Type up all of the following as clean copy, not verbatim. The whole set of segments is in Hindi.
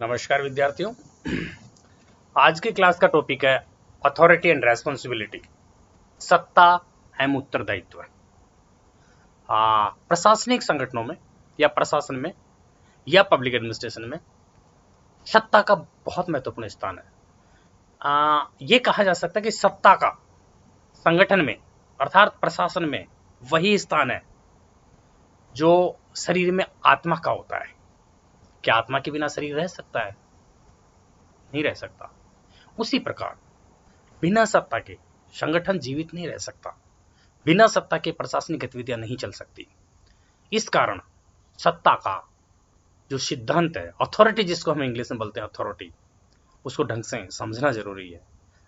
नमस्कार विद्यार्थियों। आज की क्लास का टॉपिक है अथॉरिटी एंड रेस्पॉन्सिबिलिटी, सत्ता एवं उत्तरदायित्व। प्रशासनिक संगठनों में या प्रशासन में या पब्लिक एडमिनिस्ट्रेशन में सत्ता का बहुत महत्वपूर्ण स्थान है। ये कहा जा सकता है कि सत्ता का संगठन में अर्थात प्रशासन में वही स्थान है जो शरीर में आत्मा का होता है। क्या आत्मा के बिना शरीर रह सकता है? नहीं रह सकता। उसी प्रकार बिना सत्ता के संगठन जीवित नहीं रह सकता, बिना सत्ता के प्रशासनिक गतिविधियां नहीं चल सकती। इस कारण सत्ता का जो सिद्धांत है, अथॉरिटी जिसको हम इंग्लिश में बोलते हैं अथॉरिटी, उसको ढंग से समझना जरूरी है।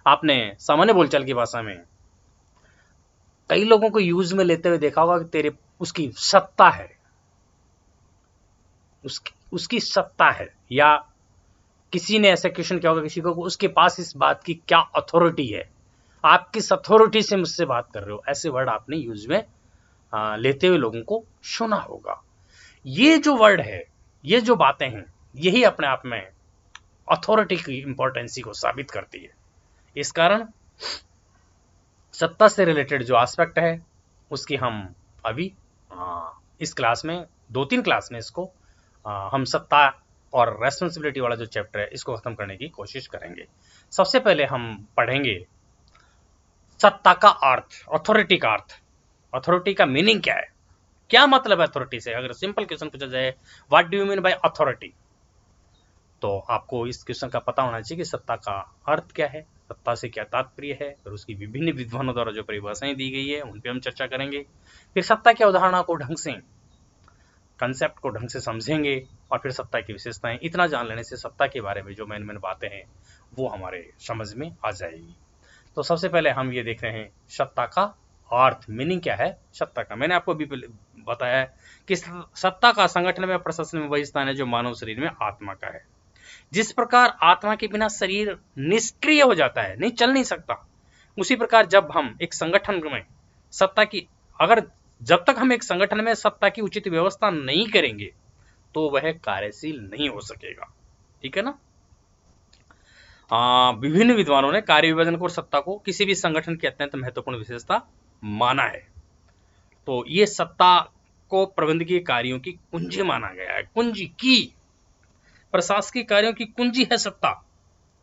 आपने सामान्य बोलचाल की भाषा में कई लोगों को यूज में लेते हुए देखा होगा कि उसकी सत्ता है, उसकी सत्ता है, या किसी ने ऐसा क्वेश्चन किया होगा किसी को, उसके पास इस बात की क्या अथॉरिटी है, आप किस अथॉरिटी से मुझसे बात कर रहे हो, ऐसे वर्ड आपने यूज में लेते हुए लोगों को सुना होगा। ये जो वर्ड है, ये जो बातें हैं, यही अपने आप में अथॉरिटी की इंपॉर्टेंसी को साबित करती है। इस कारण सत्ता से रिलेटेड जो एस्पेक्ट है उसकी हम अभी इस क्लास में 2-3 क्लास में इसको हम सत्ता और रेस्पॉन्सिबिलिटी वाला जो चैप्टर है इसको खत्म करने की कोशिश करेंगे। सबसे पहले हम पढ़ेंगे सत्ता का अर्थ, अथॉरिटी का अर्थ। अथॉरिटी का मीनिंग क्या है, क्या मतलब है अथॉरिटी से? अगर सिंपल क्वेश्चन पूछा जाए what do you mean by authority, तो आपको इस क्वेश्चन का पता होना चाहिए कि सत्ता का अर्थ क्या है, सत्ता से क्या तात्पर्य है, और उसकी विभिन्न विद्वानों द्वारा जो परिभाषाएं दी गई है उन पर हम चर्चा करेंगे। फिर सत्ता के उदाहरणों को ढंग से, कंसेप्ट को ढंग से समझेंगे, और फिर सत्ता की विशेषताएं। इतना जान लेने से सत्ता के बारे में जो मेन बातें हैं वो हमारे समझ में आ जाएगी। तो सबसे पहले हम ये देख रहे हैं सत्ता का अर्थ, मीनिंग क्या है सत्ता का। मैंने आपको अभी बताया कि सत्ता का संगठन में प्रशासन में वही स्थान है जो मानव शरीर में आत्मा का है। जिस प्रकार आत्मा के बिना शरीर निष्क्रिय हो जाता है, नहीं चल नहीं सकता, उसी प्रकार जब हम एक संगठन में सत्ता की, जब तक हम एक संगठन में सत्ता की उचित व्यवस्था नहीं करेंगे तो वह कार्यशील नहीं हो सकेगा। ठीक है ना। विभिन्न विद्वानों ने कार्य विभाजन को और सत्ता को किसी भी संगठन की अत्यंत महत्वपूर्ण विशेषता माना है। तो ये सत्ता को प्रबंधकीय कार्यों की कुंजी माना गया है, कुंजी की, प्रशासकीय कार्यों की कुंजी है सत्ता।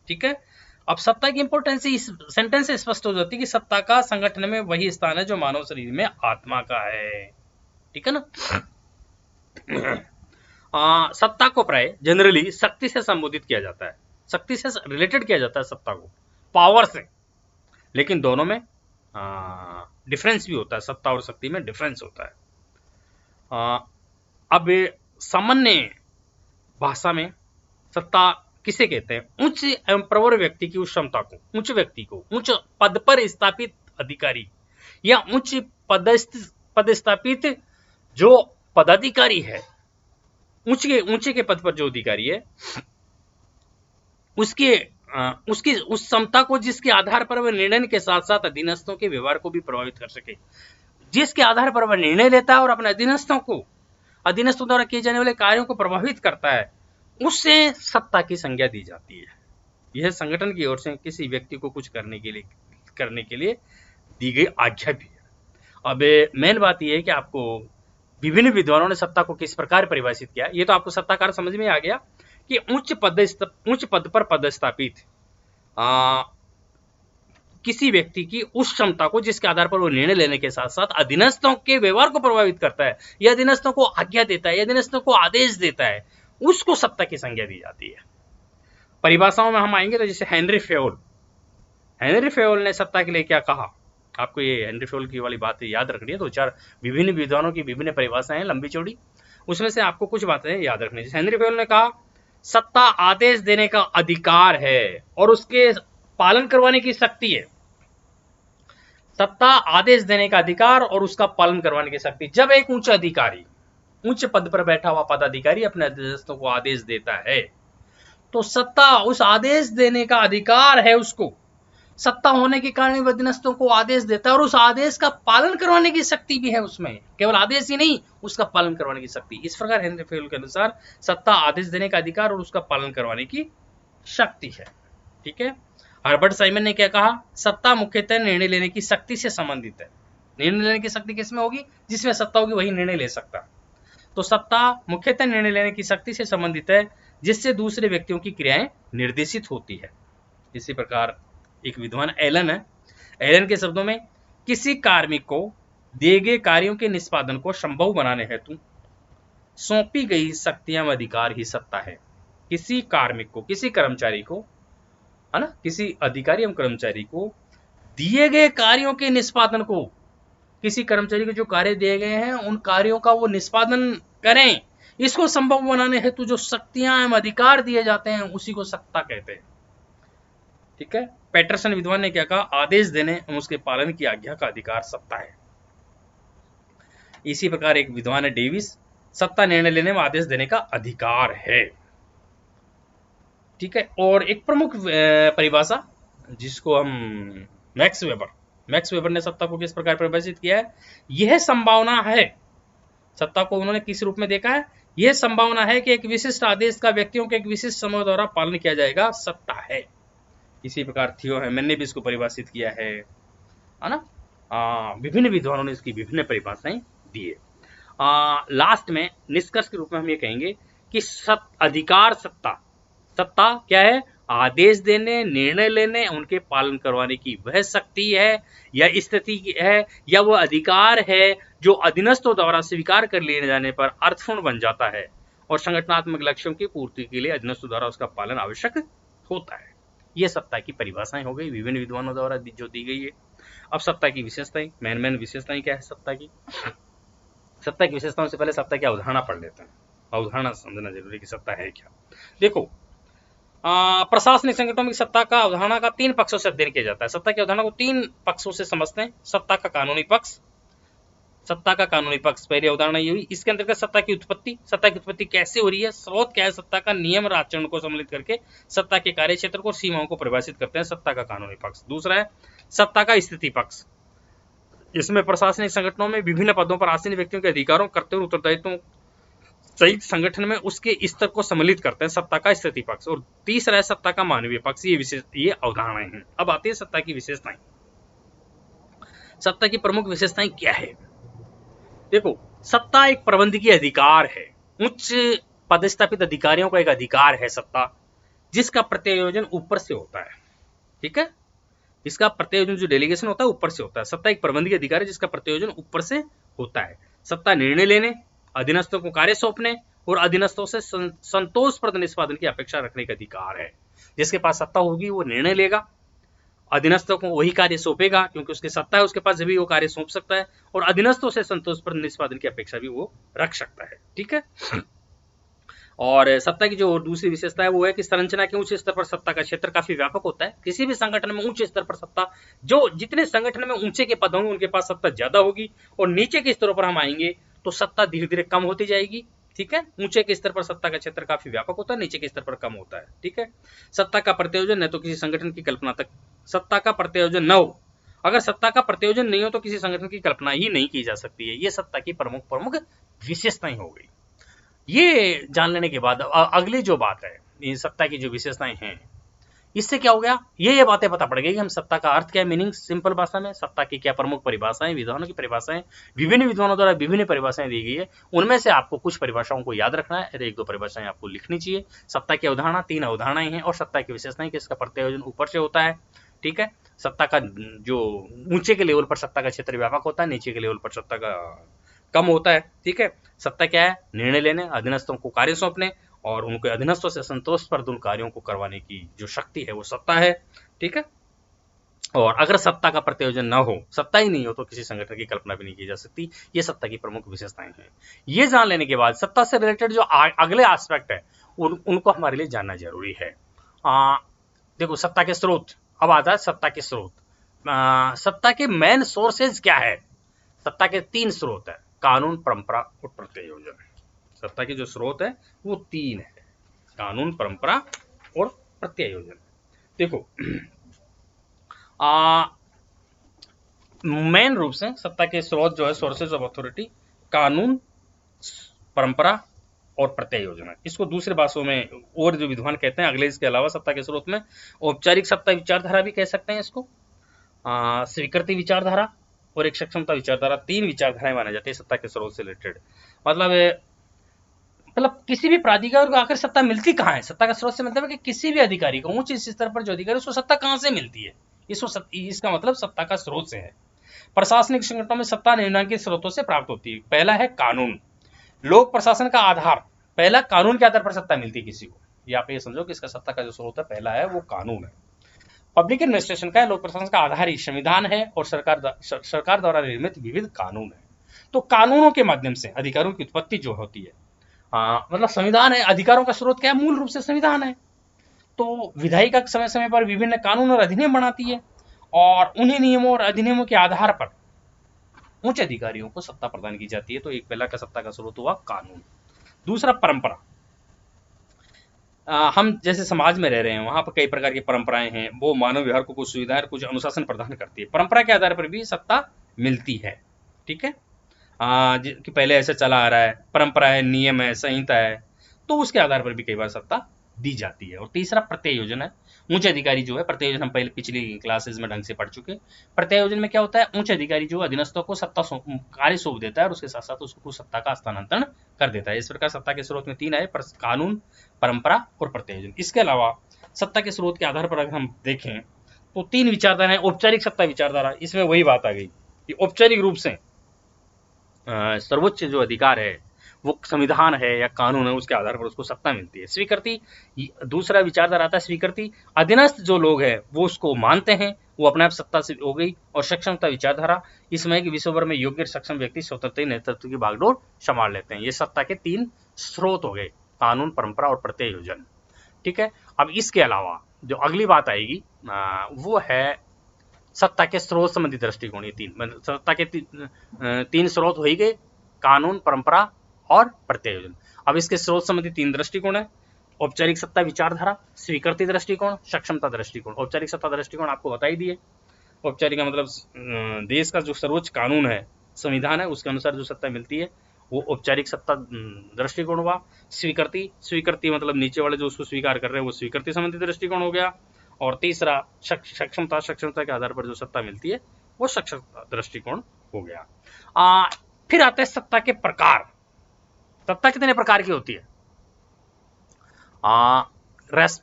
ठीक है। अब सत्ता की इंपॉर्टेंस इस सेंटेंस से स्पष्ट हो जाती है कि सत्ता का संगठन में वही स्थान है जो मानव शरीर में आत्मा का है। ठीक है ना। सत्ता को प्राय जनरली शक्ति से संबोधित किया जाता है, शक्ति से रिलेटेड किया जाता है सत्ता को, पावर से। लेकिन दोनों में डिफरेंस भी होता है, सत्ता और शक्ति में डिफरेंस होता है। अब सामान्य भाषा में सत्ता किसे कहते हैं? उच्च एवं प्रवर व्यक्ति की उस क्षमता को, उच्च व्यक्ति को, उच्च पद पर स्थापित अधिकारी या उच्च पदस्थापित जो पदाधिकारी है, ऊंचे के पद पर जो अधिकारी है, उसकी उस क्षमता को जिसके आधार पर वह निर्णय के साथ साथ अधीनस्थों के व्यवहार को भी प्रभावित कर सके, जिसके आधार पर वह निर्णय लेता है और अपने अधीनस्थों द्वारा किए जाने वाले कार्यों को प्रभावित करता है, उससे सत्ता की संज्ञा दी जाती है। यह संगठन की ओर से किसी व्यक्ति को कुछ करने के लिए दी गई आज्ञा भी है। अब मेन बात यह है कि आपको विभिन्न विद्वानों ने सत्ता को किस प्रकार परिभाषित किया, ये तो आपको सत्ताकार समझ में आ गया कि उच्च पद पर पदस्थापित किसी व्यक्ति की उस क्षमता को जिसके आधार पर वो निर्णय लेने के साथ साथ अधीनस्थों के व्यवहार को प्रभावित करता है, या अधीनस्थों को आज्ञा देता है, या अधीनस्थों को आदेश देता है, उसको सत्ता की संज्ञा दी जाती है। परिभाषाओं में हम आएंगे तो जैसे हेनरी फेयोल ने सत्ता के लिए क्या कहा, आपको ये हेनरी फेयोल की वाली बात याद रखनी है। 2-4 विभिन्न विद्वानों की विभिन्न परिभाषाएं हैं, लंबी चौड़ी, उसमें से आपको कुछ बातें याद रखनी है। जैसे हेनरी फेयोल ने कहा सत्ता आदेश देने का अधिकार है और उसके पालन करवाने की शक्ति है। सत्ता आदेश देने का अधिकार और उसका पालन करवाने की शक्ति। जब एक उच्च अधिकारी, उच्च पद पर बैठा हुआ पदाधिकारी अपने अधीनस्थों को आदेश देता है तो सत्ता, उस आदेश देने का अधिकार है उसको, सत्ता होने के कारण वह अधीनस्थों को आदेश देता है और उस आदेश का पालन करवाने की शक्ति भी है उसमें, केवल आदेश ही नहीं, उसका पालन करवाने की शक्ति। इस प्रकार हेनरी फेल के अनुसार सत्ता आदेश देने का अधिकार और उसका पालन करवाने की शक्ति है। ठीक है। हर्बर्ट साइमन ने क्या कहा, सत्ता मुख्यतः निर्णय लेने की शक्ति से संबंधित है। निर्णय लेने की शक्ति किसमें होगी, जिसमें सत्ता होगी वही निर्णय ले सकता। तो सत्ता मुख्यतः निर्णय लेने की शक्ति से संबंधित है, जिससे दूसरे व्यक्तियों की क्रियाएं निर्देशित होती है। इसी प्रकार एक विद्वान एलन है, एलन के शब्दों में, किसी कार्मिक को दिए गए कार्यों के निष्पादन को संभव बनाने हेतु सौंपी गई शक्तियां अधिकार ही सत्ता है। किसी कार्मिक को, किसी कर्मचारी को, है ना, किसी अधिकारी एवं कर्मचारी को दिए गए कार्यों के निष्पादन को, किसी कर्मचारी को जो कार्य दिए गए हैं उन कार्यों का वो निष्पादन करें, इसको संभव बनाने हेतु जो शक्तियां एवं अधिकार दिए जाते हैं उसी को सत्ता कहते हैं। ठीक है। पैटरसन विद्वान ने क्या कहा, आदेश देने एवं उसके पालन की आज्ञा का अधिकार सत्ता है। इसी प्रकार एक विद्वान है डेविस, सत्ता निर्णय लेने में आदेश देने का अधिकार है। ठीक है। और एक प्रमुख परिभाषा जिसको हम मैक्स वेबर ने सत्ता को किस प्रकार परिभाषित किया है, यह संभावना है, सत्ता को उन्होंने किस रूप में देखा है, यह संभावना है कि एक विशिष्ट आदेश का व्यक्तियों के एक विशिष्ट समूह द्वारा पालन किया जाएगा, सत्ता है। इसी प्रकार थियो हेमन ने भी इसको परिभाषित किया है ना। विभिन्न विद्वानों ने इसकी विभिन्न परिभाषाएं दी है। लास्ट में निष्कर्ष के रूप में हम ये कहेंगे कि अधिकार सत्ता क्या है, आदेश देने, निर्णय लेने, उनके पालन करवाने की वह शक्ति है या स्थिति है या वह अधिकार है जो अधीनस्थों द्वारा स्वीकार कर लिए जाने पर अर्थपूर्ण बन जाता है और संगठनात्मक लक्ष्यों की पूर्ति के लिए अधीनस्थों द्वारा उसका पालन आवश्यक होता है। ये सत्ता की परिभाषाएं हो गई विभिन्न विद्वानों द्वारा जो दी गई है। अब सत्ता की विशेषताएं, मेन विशेषताएं क्या है सत्ता की। सत्ता की विशेषताओं से पहले सत्ता की अवधारणा पढ़ लेते हैं। अवधारणा समझना जरूरी है कि सत्ता है क्या। देखो, प्रशासनिक संगठनों में सत्ता का अवधारणा का 3 पक्षों से अध्ययन किया जाता है। सत्ता की अवधारणा को 3 पक्षों से समझते हैं। सत्ता का कानूनी पक्ष, पहली अवधारणा ये हुई। इसके अंतर्गत सत्ता की उत्पत्ति कैसे हो रही है, स्रोत क्या है सत्ता का, नियम और आचरण को सम्मिलित करके सत्ता के कार्य क्षेत्र को, सीमाओं को परिभाषित करते हैं, सत्ता का कानूनी पक्ष। दूसरा है सत्ता का स्थिति पक्ष, इसमें प्रशासनिक संगठनों में विभिन्न पदों पर आसीन व्यक्तियों के अधिकारों, कर्तव्यों, उत्तरदायित्वों सहित संगठन में उसके स्तर को सम्मिलित करते हैं, सत्ता का स्थिति पक्ष। और तीसरा है सत्ता का मानवीय पक्ष। ये अवधारणाएं हैं। अब आती है सत्ता की विशेषताएं। सत्ता की प्रमुख विशेषताएं क्या है। देखो, सत्ता एक प्रबंधकीय अधिकार है, उच्च पदस्थापित अधिकारियों का एक अधिकार है सत्ता, जिसका प्रत्यायोजन ऊपर से होता है। ठीक है। इसका प्रत्यायोजन जो डेलीगेशन होता है ऊपर से होता है। सत्ता एक प्रबंधकीय अधिकार है जिसका प्रत्यायोजन ऊपर से होता है। सत्ता निर्णय लेने, अधीनस्थों को कार्य सौंपने और अधीनस्थों से संतोषप्रद निष्पादन की अपेक्षा रखने का अधिकार है। जिसके पास सत्ता होगी वो निर्णय लेगा, अधीनस्थों को वही कार्य सौंपेगा क्योंकि उसकी सत्ता है उसके पास, जब भी वो कार्य सौंप सकता है, और अधीनस्थों से संतोषप्रद निष्पादन की अपेक्षा भी वो रख सकता है। ठीक है। और सत्ता की जो दूसरी विशेषता है वो है कि संरचना के उच्च स्तर पर सत्ता का क्षेत्र काफी व्यापक होता है। किसी भी संगठन में उच्च स्तर पर सत्ता, जो जितने संगठन में ऊंचे के पद होंगे उनके पास सत्ता ज्यादा होगी, और नीचे के स्तरों पर हम आएंगे तो सत्ता धीरे धीरे कम होती जाएगी। ठीक है। ऊंचे के स्तर पर सत्ता का क्षेत्र काफी व्यापक होता है, नीचे के स्तर पर कम होता है। ठीक है। सत्ता का प्रत्यायोजन न तो किसी संगठन की कल्पना तक, सत्ता का प्रत्यायोजन न हो, अगर सत्ता का प्रत्यायोजन नहीं हो तो किसी संगठन की कल्पना ही नहीं की जा सकती है। ये सत्ता की प्रमुख विशेषताएं हो गई। ये जान लेने के बाद अगली जो बात है, इन सत्ता की जो विशेषताएं हैं, इससे क्या हो गया, ये बातें पता पड़ गई कि हम सत्ता का अर्थ क्या है, मीनिंग सिंपल भाषा में, सत्ता की क्या प्रमुख परिभाषाएं, विद्वानों की परिभाषाएं, विभिन्न विद्वानों द्वारा विभिन्न परिभाषाएं दी गई है। उनमें से आपको कुछ परिभाषाओं को याद रखना है, 1-2 परिभाषाएं आपको लिखनी चाहिए। सत्ता की अवधारणा 3 अवधारणाएं हैं, और सत्ता की विशेषताएं कि इसका प्रत्यायोजन ऊपर से होता है। ठीक है। सत्ता का जो ऊंचे के लेवल पर सत्ता का क्षेत्र व्यापक होता है, नीचे के लेवल पर सत्ता का कम होता है। ठीक है। सत्ता क्या है, निर्णय लेने, अधीनस्थों को कार्य सौंपने और उनके अधीनस्थों से संतोषप्रद उन कार्यों को करवाने की जो शक्ति है वो सत्ता है। ठीक है। और अगर सत्ता का प्रत्यायोजन न हो, सत्ता ही नहीं हो, तो किसी संगठन की कल्पना भी नहीं की जा सकती। ये सत्ता की प्रमुख विशेषताएं हैं। ये जान लेने के बाद सत्ता से रिलेटेड जो अगले एस्पेक्ट है उनको हमारे लिए जानना जरूरी है। देखो, सत्ता के स्रोत, अब आता है सत्ता के स्रोत। सत्ता के मेन सोर्सेज क्या है। सत्ता के 3 स्रोत है, कानून, परंपरा और प्रत्यायोजन। सत्ता के जो स्रोत है वो 3 है, कानून, परंपरा और प्रत्यायोजन। देखो, मेन रूप से सत्ता के स्रोत जो है, सोर्सेज ऑफ अथॉरिटी, कानून, परंपरा और प्रत्यय योजना। इसको दूसरे भाषाओं में और जो विद्वान कहते हैं अगले इसके अलावा सत्ता के स्रोत में औपचारिक सत्ता विचारधारा भी कह सकते हैं इसको, स्वीकृति विचारधारा और एक सक्षमता विचारधारा। तीन विचारधाराएं मानी जाती है सत्ता के स्रोत से रिलेटेड। मतलब किसी भी प्राधिकार को आखिर सत्ता मिलती कहाँ है? सत्ता का स्रोत से मतलब है कि किसी भी अधिकारी को, उच्च स्तर पर जो अधिकारी, उसको सत्ता कहाँ से मिलती है? इसका मतलब सत्ता का स्रोत से है। प्रशासनिक संगठनों में सत्ता निम्नलिखित स्रोतों से प्राप्त होती है। पहला है कानून, लोक प्रशासन का आधार। पहला कानून के आधार पर सत्ता मिलती है किसी को। ये आप ये समझो कि इसका सत्ता का जो स्रोत है पहला है वो कानून है। पब्लिक एडमिनिस्ट्रेशन का, लोक प्रशासन का आधार ही संविधान है और सरकार द्वारा निर्मित विविध कानून है। तो कानूनों के माध्यम से अधिकारों की उत्पत्ति जो होती है, मतलब संविधान है, अधिकारों का स्रोत क्या है? मूल रूप से संविधान है। तो विधायिका समय समय पर विभिन्न कानून और अधिनियम बनाती है और उन्हीं नियमों और अधिनियमों के आधार पर उच्च अधिकारियों को सत्ता प्रदान की जाती है। तो एक पहला का सत्ता का स्रोत हुआ कानून। दूसरा परंपरा। हम जैसे समाज में रह रहे हैं, वहां पर कई प्रकार की परंपराएं हैं, वो मानव व्यवहार को कुछ सुविधाएं और कुछ अनुशासन प्रदान करती है। परंपरा के आधार पर भी सत्ता मिलती है, ठीक है, कि पहले ऐसे चला आ रहा है, परंपरा है, नियम है, संहिता है, तो उसके आधार पर भी कई बार सत्ता दी जाती है। और तीसरा प्रत्यय योजन है। उच्च अधिकारी जो है, प्रत्यय योजन हम पहले पिछली क्लासेस में ढंग से पढ़ चुके। प्रत्यय योजन में क्या होता है? उच्च अधिकारी जो अधीनस्थों को सत्ता कार्य सौंप देता है और उसके साथ साथ उसको सत्ता का हस्तांतरण कर देता है। इस प्रकार सत्ता के स्रोत में तीन है, कानून, परंपरा और प्रत्यय योजन। इसके अलावा सत्ता के स्रोत के आधार पर अगर हम देखें तो तीन विचारधारा है। औपचारिक सत्ता विचारधारा, इसमें वही बात आ गई कि औपचारिक रूप से सर्वोच्च जो अधिकार है वो संविधान है या कानून है, उसके आधार पर उसको सत्ता मिलती है। स्वीकृति, दूसरा विचारधारा आता है स्वीकृति। अधीनस्थ जो लोग हैं वो उसको मानते हैं, वो अपने आप सत्ता से हो गई। और सक्षमता विचारधारा, इसमें कि विश्व भर में योग्य सक्षम व्यक्ति स्वतंत्र नेतृत्व की बागडोर संभाल लेते हैं। ये सत्ता के तीन स्रोत हो गए, कानून, परंपरा और प्रत्यय योजन, ठीक है। अब इसके अलावा जो अगली बात आएगी वो है सत्ता के स्रोत संबंधी दृष्टिकोण। ये तीन सत्ता के तीन स्रोत हो ही गए, कानून, परंपरा और प्रत्यय योजन। अब इसके स्रोत संबंधी तीन दृष्टिकोण है, औपचारिक सत्ता विचारधारा, स्वीकृति दृष्टिकोण, सक्षमता दृष्टिकोण। औपचारिक सत्ता दृष्टिकोण आपको बता ही दिए। औपचारिक का मतलब देश का जो सर्वोच्च कानून है, संविधान है, उसके अनुसार जो सत्ता मिलती है वो औपचारिक सत्ता दृष्टिकोण हुआ। स्वीकृति मतलब नीचे वाले जो उसको स्वीकार कर रहे हैं वो स्वीकृति संबंधी दृष्टिकोण हो गया। और तीसरा सक्षमता के आधार पर जो सत्ता मिलती है वो सक्षमता दृष्टिकोण हो गया। फिर आते हैं सत्ता के प्रकार। सत्ता कितने प्रकार की होती है?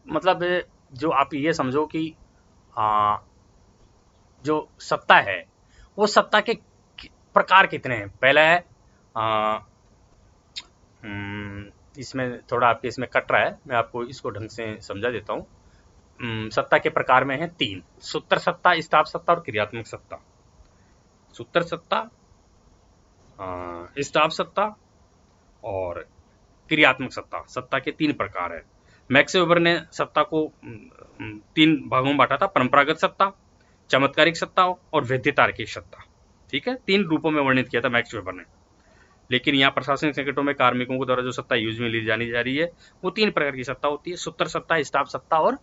मतलब जो आप ये समझो कि जो सत्ता है वो सत्ता के प्रकार कितने हैं। पहला है इसमें थोड़ा आपके इसमें कट रहा है, मैं आपको इसको ढंग से समझा देता हूँ। सत्ता के प्रकार में है तीन: सूत्र सत्ता, स्टाफ सत्ता और क्रियात्मक सत्ता। सूत्र सत्ता, स्टाफ सत्ता और क्रियात्मक सत्ता। सत्ता के तीन प्रकार है। मैक्स वेबर ने सत्ता को तीन भागों में बांटा था: परंपरागत सत्ता, चमत्कारिक सत्ता और वैधतार्किक सत्ता, ठीक है। तीन रूपों में वर्णित किया था मैक्स वेबर ने। लेकिन यहाँ प्रशासनिक संगठनों में कार्मिकों को द्वारा जो सत्ता यूज में ली जानी जा रही है वो तीन प्रकार की सत्ता होती है: सूत्र सत्ता, स्टाफ सत्ता और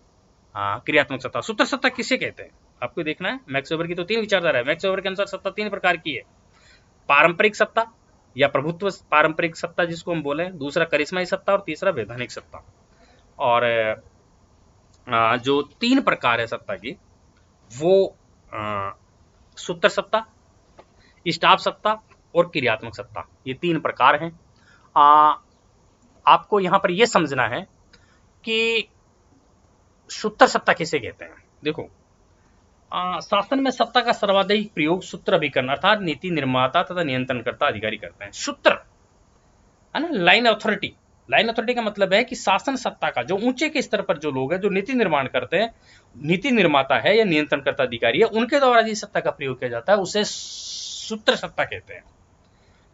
क्रियात्मक सत्ता। सूत्र सत्ता किसे कहते हैं आपको देखना है। मैक्स वेबर की तो तीन विचारधारा है। मैक्स वेबर के अनुसार सत्ता तीन प्रकार की है: पारंपरिक सत्ता या प्रभुत्व पारंपरिक सत्ता जिसको हम बोले, दूसरा करिश्माई सत्ता और तीसरा वैधानिक सत्ता। और जो तीन प्रकार है सत्ता की वो सूत्र सत्ता, स्टाफ सत्ता और क्रियात्मक सत्ता, ये तीन प्रकार हैं। आपको यहां पर यह समझना है कि सूत्र सत्ता किसे कहते हैं। देखो, शासन में सत्ता का सर्वाधिक प्रयोग सूत्र अभिकरण अर्थात नीति निर्माता तथा नियंत्रणकर्ता अधिकारी करते हैं। सूत्र है ना, लाइन अथॉरिटी। लाइन अथॉरिटी का मतलब है कि शासन सत्ता का जो ऊंचे के स्तर पर जो लोग हैं, जो नीति निर्माण करते हैं, नीति निर्माता है या नियंत्रणकर्ता अधिकारी है, उनके द्वारा जिस सत्ता का प्रयोग किया जाता है उसे सूत्र सत्ता कहते हैं।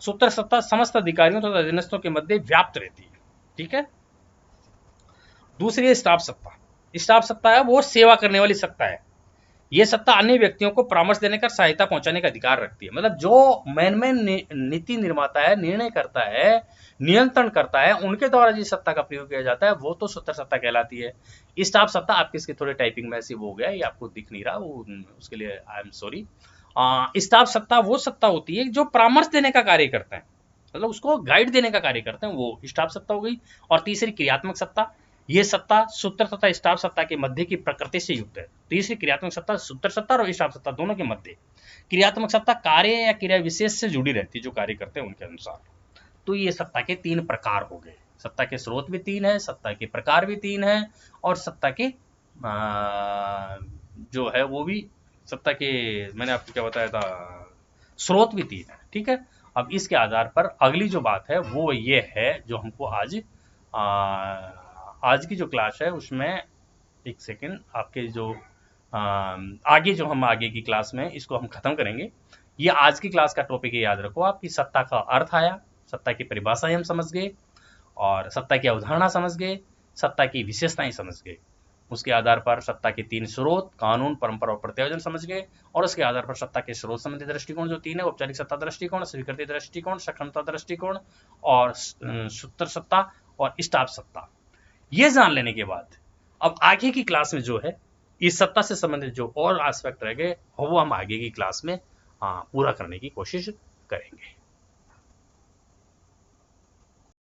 सूत्र सत्ता समस्त अधिकारियों तथा अधीनस्थों के मध्य व्याप्त रहती है, ठीक है। दूसरी है स्टाफ सत्ता। स्टाफ सत्ता है वो सेवा करने वाली सत्ता है। ये सत्ता अन्य व्यक्तियों को परामर्श देने का, सहायता पहुंचाने का अधिकार रखती है। मतलब जो मैन नीति निर्माता है, निर्णय करता है, नियंत्रण करता है, उनके द्वारा जिस सत्ता का प्रयोग किया जाता है वो तो सूत्र सत्ता कहलाती है। स्टाफ सत्ता, आपके इसके थोड़े टाइपिंग में ऐसे हो गया, ये आपको दिख नहीं रहा, वो उसके लिए आई एम सॉरी। स्टाफ सत्ता वो सत्ता होती है जो परामर्श देने का कार्य करते हैं, मतलब उसको गाइड देने का कार्य करते हैं, वो स्टाफ सत्ता हो गई। और तीसरी क्रियात्मक सत्ता, ये सत्ता सूत्र तथा स्टाफ सत्ता के मध्य की प्रकृति से युक्त है। तीसरी क्रियात्मक सत्ता सूत्र सत्ता और स्टाफ सत्ता दोनों के मध्य। क्रियात्मक सत्ता कार्य या क्रिया विशेष से जुड़ी रहती है, जो कार्य करते हैं उनके अनुसार। तो ये सत्ता के 3 प्रकार हो गए। सत्ता के स्रोत भी 3 है, सत्ता के प्रकार भी 3 है, और सत्ता के जो है वो भी, सत्ता के मैंने आपको क्या बताया था, स्रोत भी 3 है। ठीक है, अब इसके आधार पर अगली जो बात है वो ये है, जो हमको आज की जो क्लास है उसमें, एक सेकेंड, आपके जो आगे जो हम आगे की क्लास में इसको हम खत्म करेंगे। ये आज की क्लास का टॉपिक, याद रखो आपकी, सत्ता का अर्थ आया, सत्ता की परिभाषाएं हम समझ गए, और सत्ता की अवधारणा समझ गए, सत्ता की विशेषताएं समझ गए। उसके आधार पर सत्ता के 3 स्रोत, कानून, परंपरा और प्रत्यायोजन समझ गए, और उसके आधार पर सत्ता के स्रोत संबंधी दृष्टिकोण जो 3 है, औपचारिक सत्ता दृष्टिकोण, स्वीकृति दृष्टिकोण, सक्षमता दृष्टिकोण, और सूत्र सत्ता और स्टाफ सत्ता। ये जान लेने के बाद अब आगे की क्लास में जो है इस सत्ता से संबंधित जो और एस्पेक्ट रह गए वो हम आगे की क्लास में पूरा करने की कोशिश करेंगे।